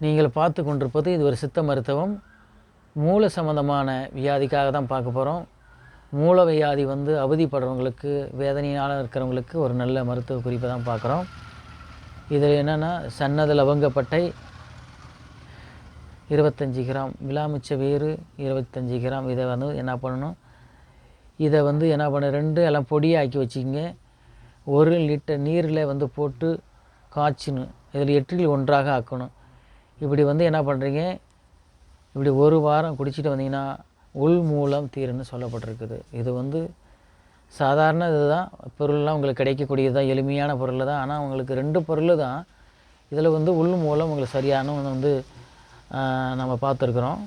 நீங்கள் பார்த்து கொண்டிருப்பது இது ஒரு சித்த மருத்துவம். மூல சம்பந்தமான வியாதிக்காக தான் பார்க்க போகிறோம். மூல வியாதி அவதிப்படுறவங்களுக்கு, வேதனையால் இருக்கிறவங்களுக்கு ஒரு நல்ல மருத்துவ குறிப்பை தான் பார்க்குறோம். இதில் என்னென்னா, சன்னத லவங்கப்பட்டை 25 கிராம், விலாமிச்ச வேறு 25 கிராம். இதை என்ன பண்ணணும், இதை என்ன பண்ண 2 எல்லாம் பொடியாக்கி வச்சுக்கிங்க. 1 லிட்டர் நீரில் போட்டு காய்ச்சணும். இதில் எற்றில் ஒன்றாக ஆக்கணும். இப்படி என்ன பண்ணுறீங்க, இப்படி 1 வாரம் குடிச்சிட்டு வந்தீங்கன்னா உள் மூலம் தீருன்னு சொல்லப்பட்டிருக்குது. இது சாதாரண இதுதான், பொருள்லாம் உங்களுக்கு கிடைக்கக்கூடியது தான், எளிமையான பொருள் தான். ஆனால் உங்களுக்கு 2 பொருள் தான் இதில் உள் மூலம் உங்களுக்கு சரியான நம்ம பார்த்துருக்குறோம்.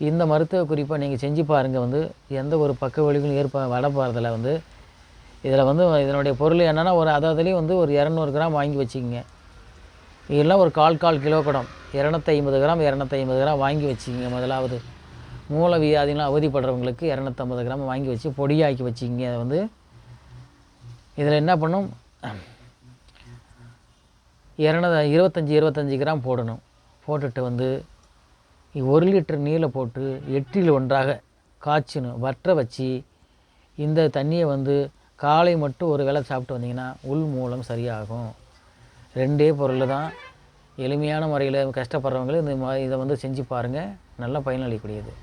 இந்த மருத்துவ குறிப்பை நீங்கள் செஞ்சு பாருங்கள். எந்த ஒரு பக்க விளைவுகளும் வர போகிறதில்ல. இதில் இதனுடைய பொருள் என்னென்னா, அதாவதுலேயும் ஒரு 200 கிராம் வாங்கி வச்சுக்கிங்க. இதெல்லாம் ஒரு கால் கிலோ குடம் 250 கிராம் 250 கிராம் வாங்கி வச்சுக்கிங்க. முதலாவது மூல வியாதிலாம் அவதிப்படுறவங்களுக்கு 250 கிராம் வாங்கி வச்சு பொடியாக்கி வச்சுக்கிங்க. அதை இதில் என்ன பண்ணும், 25 கிராம் போடணும். போட்டுட்டு 1 லிட்டர் நீரில் போட்டு எட்டில் ஒன்றாக காய்ச்சணும். வற்ற வச்சு இந்த தண்ணியை காலை மட்டும் ஒரு வேளை சாப்பிட்டு வந்தீங்கன்னா உள் மூலம் சரியாகும். 2 பொருள் தான். எளிமையான முறையில் கஷ்டப்படுறவங்களும் இதை செஞ்சு பாருங்கள். நல்ல பயனளிக்கூடியது.